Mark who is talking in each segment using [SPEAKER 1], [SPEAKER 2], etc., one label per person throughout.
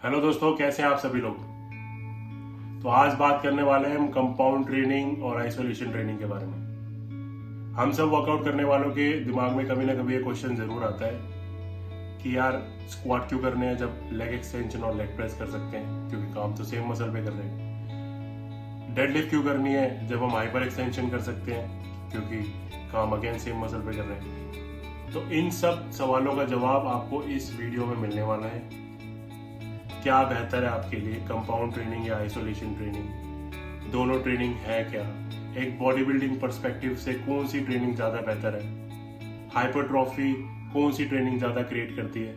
[SPEAKER 1] Hello दोस्तों, कैसे हैं आप सभी लोग। तो आज बात करने वाले हैं हम कंपाउंड ट्रेनिंग और आइसोलेशन ट्रेनिंग के बारे में। हम सब वर्कआउट करने वालों के दिमाग में कभी ना कभी ये क्वेश्चन जरूर आता है कि यार स्क्वाट क्यों करने हैं जब लेग एक्सटेंशन और लेग प्रेस कर सकते हैं, क्योंकि काम तो सेम मसल पे कर रहे हैं। डेडलिफ्ट क्यों करनी है जब हम हाइपर एक्सटेंशन कर सकते हैं, क्योंकि काम अगेन सेम मसल पे कर रहे हैं। तो इन सब सवालों का जवाब आपको इस वीडियो में मिलने वाला है। क्या बेहतर है आपके लिए, कंपाउंड ट्रेनिंग या आइसोलेशन ट्रेनिंग? दोनों ट्रेनिंग है क्या? एक बॉडी बिल्डिंग पर्सपेक्टिव से कौन सी ट्रेनिंग ज्यादा बेहतर है? हाइपरट्रॉफी कौन सी ट्रेनिंग ज्यादा क्रिएट करती है?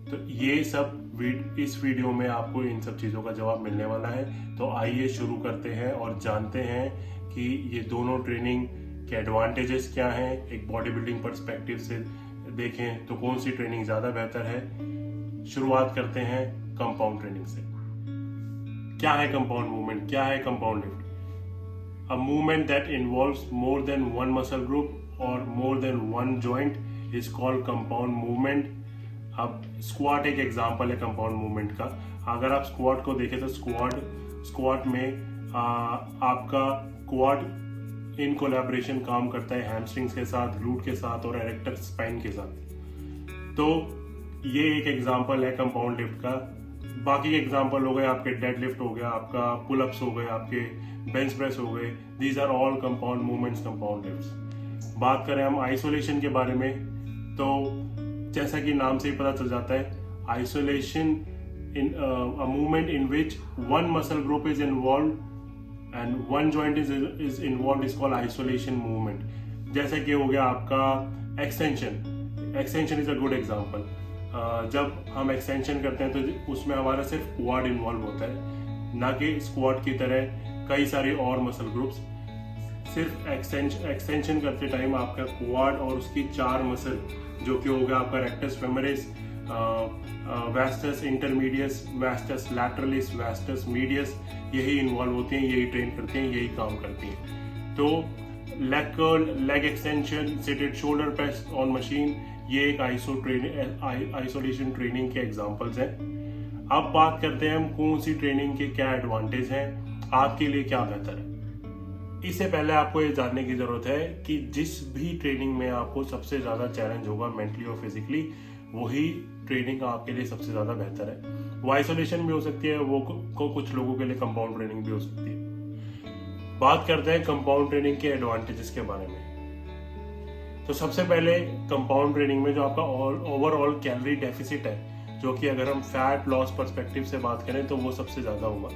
[SPEAKER 1] तो ये सब इस वीडियो में आपको इन सब चीजों का जवाब मिलने वाला है। तो आइए शुरू करते हैं और जानते हैं कि ये दोनों ट्रेनिंग के एडवांटेजेस क्या हैं। एक बॉडी बिल्डिंग पर्सपेक्टिव से देखें तो कौन सी ट्रेनिंग ज्यादा बेहतर है। शुरुआत करते हैं कंपाउंड ट्रेनिंग से। क्या है कंपाउंड मूवमेंट, क्या है compound lift? A movement that involves more than one muscle group और more than one joint is called compound movement. अब स्क्वाट एक एग्जांपल है कंपाउंड मूवमेंट का। अगर आप स्क्वाट को देखें तो स्क्वाट में आपका क्वाड इन कोलैबोरेशन काम करता है हैमस्ट्रिंग्स के साथ, ग्लूट के साथ और एरेक्टर स्पाइन के साथ। तो ये एक एग्जांपल है कंपाउंड लिफ्ट का। बाकी एग्जांपल हो गए आपके डेड लिफ्ट हो गया, आपका पुलअप्स हो गए, आपके बेंच प्रेस हो गए। These are all compound movements, compound lifts. बात करें हम आइसोलेशन के बारे में, तो जैसा कि नाम से ही पता चल जाता है, isolation in a movement in which one muscle group is involve and one joint is involve is called isolation movement. जैसे कि हो गया आपका extension is a good example. जब हम एक्सटेंशन करते हैं तो उसमें हमारा सिर्फ क्वाड इन्वॉल्व होता है, ना कि स्क्वाट की तरह कई सारे और मसल ग्रुप्स। सिर्फ एक्सटेंशन करते टाइम आपका क्वाड और उसकी 4 मसल, जो कि हो गया आपका rectus femoris, vastus intermedius, vastus लैटरलिस, vastus medius, यही इन्वॉल्व होते हैं, यही ट्रेन करते हैं, यही काम करती हैं। तो leg curl, leg extension, seated shoulder press on machine, ये एक आइसोलेशन ट्रेनिंग के एग्जांपल्स हैं। अब बात करते हैं हम कौन सी ट्रेनिंग के क्या एडवांटेज हैं, आपके लिए क्या बेहतर है। इससे पहले आपको ये जानने की जरूरत है कि जिस भी ट्रेनिंग में आपको सबसे ज्यादा चैलेंज होगा मेंटली और फिजिकली, वही ट्रेनिंग आपके लिए सबसे ज्यादा बेहतर है। वो आइसोलेशन भी हो सकती है, वो कुछ लोगों के लिए कंपाउंड ट्रेनिंग भी हो सकती है। बात करते हैं कंपाउंड ट्रेनिंग के एडवांटेजेस के बारे में। तो सबसे पहले कंपाउंड ट्रेनिंग में जो आपका ओवरऑल कैलोरी डेफिसिट है, जो कि अगर हम फैट लॉस पर्सपेक्टिव से बात करें तो वो सबसे ज्यादा होगा,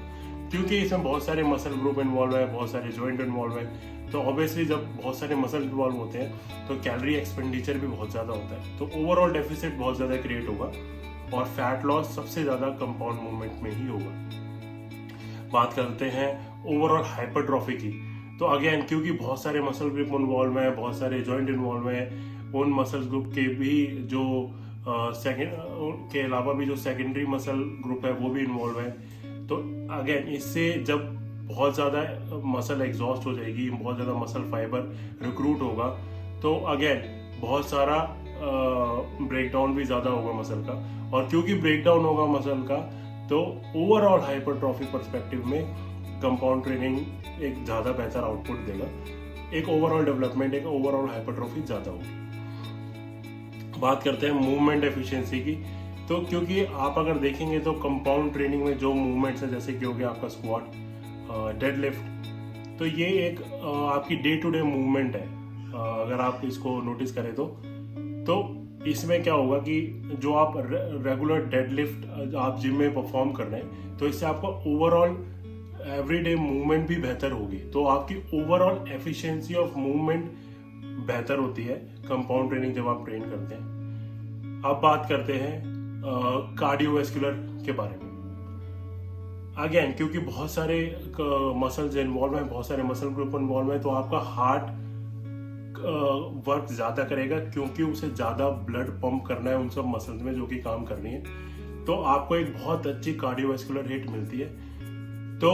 [SPEAKER 1] क्योंकि इसमें बहुत सारे मसल ग्रुप इन्वॉल्व है, बहुत सारे जॉइंट इन्वॉल्व है। तो ऑब्वियसली जब बहुत सारे मसल इन्वॉल्व होते हैं तो कैलोरी एक्सपेंडिचर भी बहुत ज्यादा होता है, तो ओवरऑल डेफिसिट बहुत ज्यादा क्रिएट होगा और फैट लॉस सबसे ज्यादा कंपाउंड मूवमेंट में ही होगा। बात करते हैं ओवरऑल हाइपरट्रॉफी की। तो अगेन क्योंकि बहुत सारे मसल ग्रुप इन्वॉल्व हैं, बहुत सारे जॉइंट इन्वॉल्व हैं, उन मसल ग्रुप के भी जो के अलावा भी जो सेकेंडरी मसल ग्रुप है वो भी इन्वॉल्व है। तो अगेन इससे जब बहुत ज़्यादा मसल एग्जॉस्ट हो जाएगी, बहुत ज़्यादा मसल फाइबर रिक्रूट होगा, तो अगेन बहुत सारा ब्रेकडाउन भी ज़्यादा होगा मसल का। और क्योंकि ब्रेकडाउन होगा मसल का, तो ओवरऑल हाइपरट्रॉफी पर्सपेक्टिव में कंपाउंड ट्रेनिंग एक ज़्यादा बेहतर आउटपुट देगा। एक ओवरऑल डेवलपमेंट, एक ओवरऑल हाइपरट्रॉफी ज़्यादा होगी। बात करते हैं मूवमेंट एफिशिएंसी की। तो क्योंकि आप अगर देखेंगे तो कंपाउंड ट्रेनिंग में जो मूवमेंट्स है, जैसे कि हो गया आपका स्क्वाट, डेड लिफ्ट, तो ये एक आपकी डे टू डे मूवमेंट है। अगर आप इसको नोटिस करें तो इसमें क्या होगा कि जो आप रेगुलर डेड लिफ्ट आप जिम में परफॉर्म कर रहे हैं, तो इससे आपका ओवरऑल एवरीडे मूवमेंट भी बेहतर होगी। तो आपकी ओवरऑल एफिशिएंसी ऑफ मूवमेंट बेहतर होती है कंपाउंड ट्रेनिंग जब आप ट्रेन करते हैं। अब बात करते हैं कार्डियोवैस्कुलर के बारे में। अगेन क्योंकि बहुत सारे मसल्स इन्वॉल्व हैं, बहुत सारे मसल ग्रुप इन्वॉल्व हैं, तो आपका हार्ट वर्क ज्यादा करेगा, क्योंकि उसे ज्यादा ब्लड पंप करना है उन सब मसल्स में जो कि काम कर रही है। तो आपको एक बहुत अच्छी कार्डियोवैस्कुलर हिट मिलती है। तो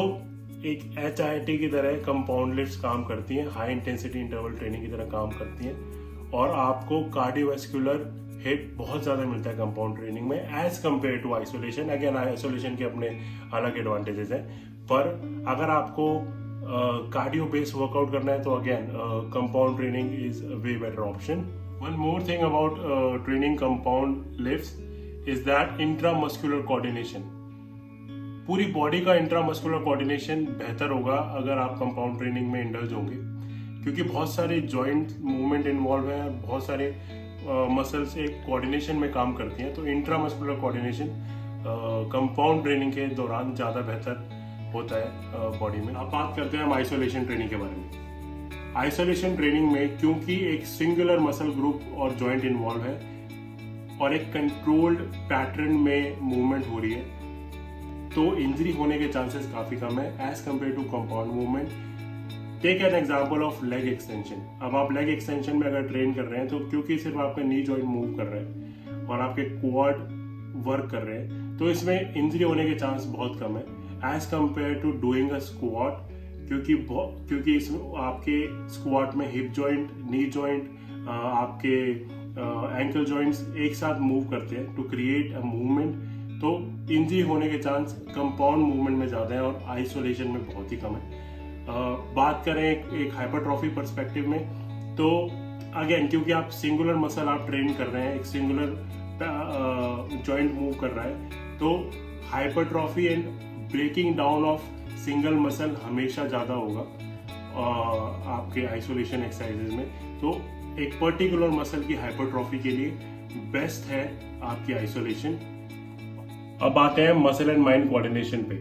[SPEAKER 1] एक HIIT की तरह कंपाउंड लिफ्ट्स काम करती हैं, हाई इंटेंसिटी इंटरवल ट्रेनिंग की तरह काम करती हैं और आपको कार्डियोवैस्कुलर हिट बहुत ज़्यादा मिलता है कंपाउंड ट्रेनिंग में as compare to isolation. Again isolation के अपने अलग एडवांटेजेस हैं, पर अगर आपको कार्डियो बेस्ड वर्कआउट करना है तो again compound training is way better option. One more thing about training compound lifts is that intramuscular coordination. पूरी बॉडी का इंट्रामस्कुलर कोऑर्डिनेशन बेहतर होगा अगर आप कंपाउंड ट्रेनिंग में इंडल्ज होंगे, क्योंकि बहुत सारे जॉइंट मूवमेंट इन्वॉल्व हैं, बहुत सारे मसल्स एक कोऑर्डिनेशन में काम करती हैं। तो इंट्रामस्कुलर कोऑर्डिनेशन कंपाउंड ट्रेनिंग के दौरान ज़्यादा बेहतर होता है बॉडी में। अब बात करते हैं हम आइसोलेशन ट्रेनिंग के बारे में। आइसोलेशन ट्रेनिंग में क्योंकि एक सिंगुलर मसल ग्रुप और जॉइंट इन्वॉल्व है और एक कंट्रोल्ड पैटर्न में मूवमेंट हो रही है, तो इंजरी होने के चांसेस काफ़ी कम है as compare to compound movement. Take an example of leg extension. अब आप लेग एक्सटेंशन में अगर ट्रेन कर रहे हैं तो क्योंकि सिर्फ आपका नी जॉइंट मूव कर रहा है और आपके क्वाड वर्क कर रहे हैं, तो इसमें इंजरी होने के चांस बहुत कम है as compare to doing a squat, क्योंकि इसमें आपके स्क्वाट में हिप जॉइंट, नी जॉइंट, आपके एंकल जॉइंट्स एक साथ मूव करते हैं टू क्रिएट अ मूवमेंट। तो इंजरी होने के चांस कंपाउंड मूवमेंट में ज़्यादा है और आइसोलेशन में बहुत ही कम है। बात करें एक हाइपरट्रॉफी पर्सपेक्टिव में, तो अगेन क्योंकि आप सिंगुलर मसल आप ट्रेन कर रहे हैं, एक सिंगुलर जॉइंट मूव कर रहा है, तो hypertrophy and breaking down of single muscle हमेशा ज़्यादा होगा आपके आइसोलेशन एक्सरसाइजेज में। तो एक पर्टिकुलर मसल की हाइपरट्रॉफी के लिए बेस्ट है आपकी आइसोलेशन। अब आते हैं मसल एंड माइंड कोऑर्डिनेशन पे।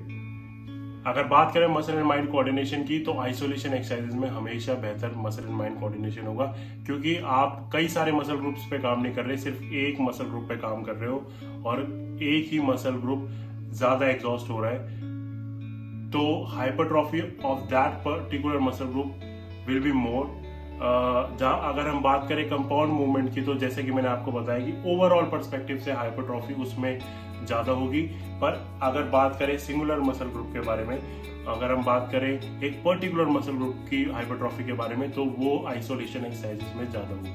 [SPEAKER 1] अगर बात करें मसल एंड माइंड कोऑर्डिनेशन की, तो आइसोलेशन एक्सरसाइजेज में हमेशा बेहतर मसल एंड माइंड कोऑर्डिनेशन होगा, क्योंकि आप कई सारे मसल ग्रुप्स पे काम नहीं कर रहे, सिर्फ एक मसल ग्रुप पे काम कर रहे हो और एक ही मसल ग्रुप ज्यादा एग्जॉस्ट हो रहा है। तो hypertrophy of that particular muscle group will be more. जहाँ अगर हम बात करें कंपाउंड मूवमेंट की, तो जैसे कि मैंने आपको बताया कि ओवरऑल पर्सपेक्टिव से हाइपरट्रॉफी उसमें ज़्यादा होगी। पर अगर बात करें सिंगुलर मसल ग्रुप के बारे में, अगर हम बात करें एक पर्टिकुलर मसल ग्रुप की हाइपरट्रॉफी के बारे में, तो वो आइसोलेशन एक्सरसाइजेस में ज़्यादा होगी।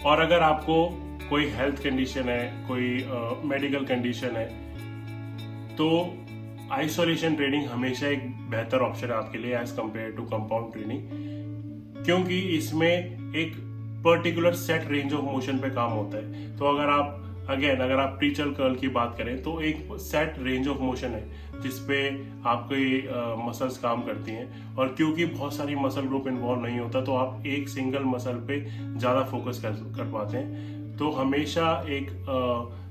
[SPEAKER 1] और अगर आपको कोई हेल्थ कंडीशन है, कोई मेडिकल कंडीशन है, तो आइसोलेशन ट्रेनिंग हमेशा एक बेहतर ऑप्शन है आपके लिए as compare to compound training, क्योंकि इसमें एक particular set range of motion पे काम होता है। तो अगर आप प्रीचल कर्ल की बात करें, तो एक सेट रेंज ऑफ मोशन है जिसपे आपकी मसल्स काम करती हैं, और क्योंकि बहुत सारी मसल ग्रुप इन्वॉल्व नहीं होता, तो आप एक सिंगल मसल पे ज़्यादा फोकस कर पाते हैं। तो हमेशा एक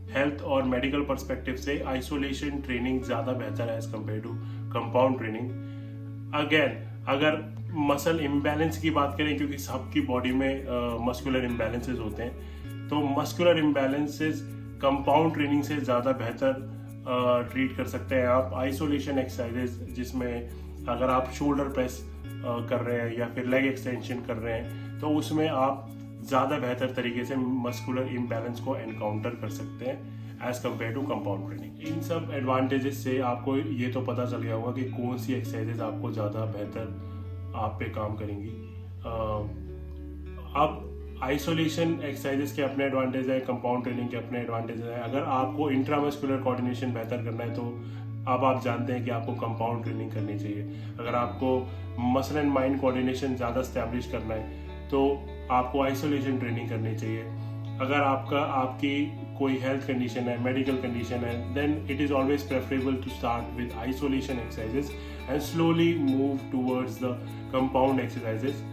[SPEAKER 1] हेल्थ और मेडिकल पर्सपेक्टिव से आइसोलेशन ट्रेनिंग ज़्यादा बेहतर है as compare to compound training. Again अगर मसल इम्बैलेंस की बात करें, क्योंकि सबकी बॉडी में मस्कुलर इम्बैलेंसेस होते हैं, तो मस्कुलर इम्बैलेंसेस कंपाउंड ट्रेनिंग से ज़्यादा बेहतर ट्रीट कर सकते हैं आप। आइसोलेशन एक्सरसाइजेज जिसमें अगर आप शोल्डर प्रेस कर रहे हैं या फिर लेग एक्सटेंशन कर रहे हैं, तो उसमें आप ज़्यादा बेहतर तरीके से मस्कुलर इम्बैलेंस को एनकाउंटर कर सकते हैं as compare to compound training. इन सब एडवांटेजेस से आपको ये तो पता चल गया होगा कि कौन सी एक्सरसाइजेज आपको ज़्यादा बेहतर आप पे काम करेंगी। अब आइसोलेशन एक्सरसाइजेस के अपने एडवांटेज है, कंपाउंड ट्रेनिंग के अपने एडवांटेज है। अगर आपको इंट्रामस्कुलर कोऑर्डिनेशन बेहतर करना है, तो अब आप जानते हैं कि आपको कंपाउंड ट्रेनिंग करनी चाहिए। अगर आपको मसल एंड माइंड कोऑर्डिनेशन ज़्यादा स्टैब्लिश करना है, तो आपको आइसोलेशन ट्रेनिंग करनी चाहिए। अगर आपकी कोई हेल्थ कंडीशन है, मेडिकल कंडीशन है, then it is always preferable to start with isolation exercises and slowly move towards the compound exercises.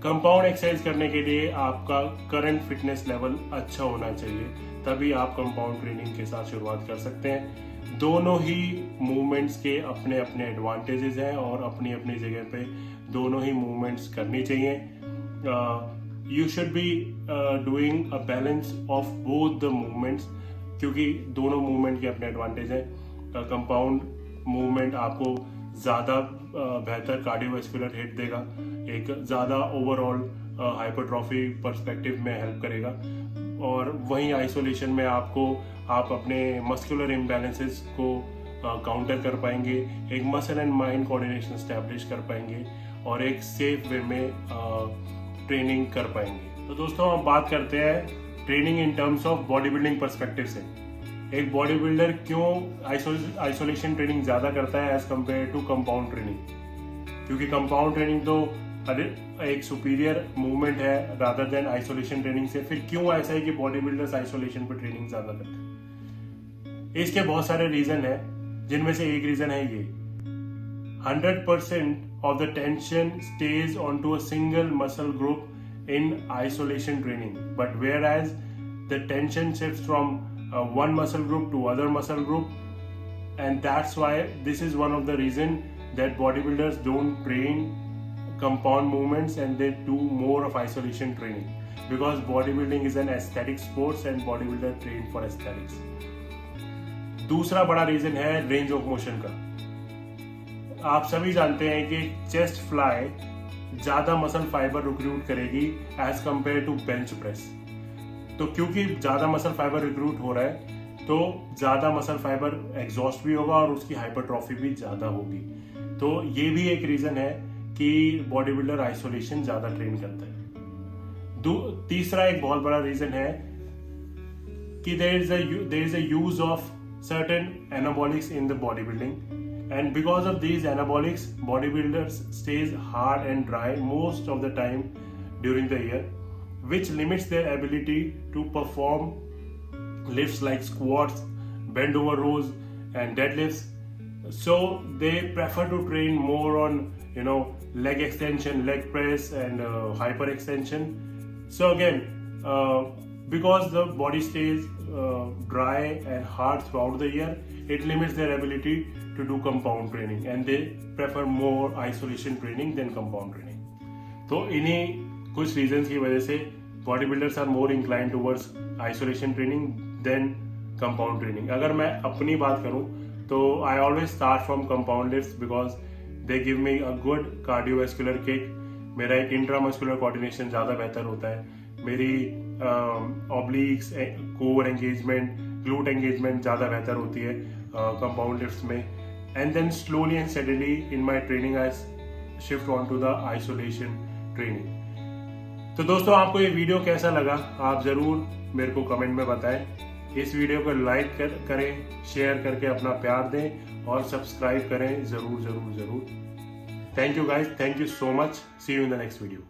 [SPEAKER 1] Compound exercise करने के लिए आपका करंट फिटनेस लेवल अच्छा होना चाहिए, तभी आप कंपाउंड ट्रेनिंग के साथ शुरुआत कर सकते हैं। दोनों ही मूवमेंट्स के अपने अपने एडवांटेजेस हैं और अपनी अपनी जगह पे दोनों ही मूवमेंट्स करनी चाहिए। You should be doing a balance of both the movements, क्योंकि दोनों मूवमेंट के अपने एडवांटेज हैं। कंपाउंड मूवमेंट आपको ज़्यादा बेहतर कार्डियोवैस्कुलर हिट देगा, एक ज़्यादा ओवरऑल हाइपरट्रॉफी पर्सपेक्टिव में हेल्प करेगा, और वहीं आइसोलेशन में आप अपने मस्कुलर इम्बैलेंसेस को काउंटर कर पाएंगे, एक muscle and mind coordination establish कर पाएंगे और एक सेफ वे में ट्रेनिंग कर पाएंगे। तो दोस्तों हम बात करते हैं training in terms of body building perspective से। एक बॉडी बिल्डर क्यों आइसोलेशन ट्रेनिंग ज्यादा करता है as compare to compound training, क्योंकि कंपाउंड ट्रेनिंग तो एक सुपीरियर मूवमेंट है रादर देन आइसोलेशन ट्रेनिंग से। फिर क्यों ऐसा है कि बॉडी बिल्डर्स आइसोलेशन पर ट्रेनिंग ज्यादा करते हैं? इसके बहुत सारे रीजन है, जिनमें से एक रीजन है ये 100% of the tension stays onto a single muscle group in isolation training, but whereas the tension shifts from one muscle group to other muscle group, and that's why this is one of the reason that bodybuilders don't train compound movements and they do more of isolation training, because bodybuilding is an aesthetic sports and bodybuilder train for aesthetics. दूसरा बड़ा reason है range of motion का। आप सभी जानते हैं कि chest fly ज्यादा मसल फाइबर रिक्रूट करेगी as compare to bench press. तो क्योंकि ज्यादा मसल फाइबर रिक्रूट हो रहा है तो ज्यादा मसल फाइबर एग्जॉस्ट भी होगा और उसकी हाइपरट्रॉफी भी ज्यादा होगी। तो ये भी एक रीजन है कि बॉडी बिल्डर आइसोलेशन ज्यादा ट्रेन करता है। तीसरा एक बहुत बड़ा रीजन है कि there is a use of certain anabolics in the bodybuilding, and because of these anabolics bodybuilders stays hard and dry most of the time during the year, which limits their ability to perform lifts like squats, bend over rows and deadlifts. So they prefer to train more on leg extension, leg press and hyper extension. So again because the body stays dry and hard throughout the year, it limits their ability to do compound training and they prefer more isolation training than compound training. तो इन्हीं कुछ reasons की वजह से bodybuilders are more inclined towards isolation training than compound training. अगर मैं अपनी बात करूं तो I always start from compound lifts because they give me a good cardiovascular kick. मेरा एक इंट्रामस्कुलर कोऑर्डिनेशन ज़्यादा बेहतर होता है, मेरी obliques, core engagement, glute engagement ज़्यादा बेहतर होती है कंपाउंड लिफ्ट्स में। And then slowly and steadily in my training I shift on to the isolation training. तो दोस्तों आपको ये वीडियो कैसा लगा आप ज़रूर मेरे को कमेंट में बताएं। इस वीडियो को लाइक करें, शेयर करके अपना प्यार दें और सब्सक्राइब करें ज़रूर ज़रूर ज़रूर। Thank you guys, thank you so much. See you in the next video.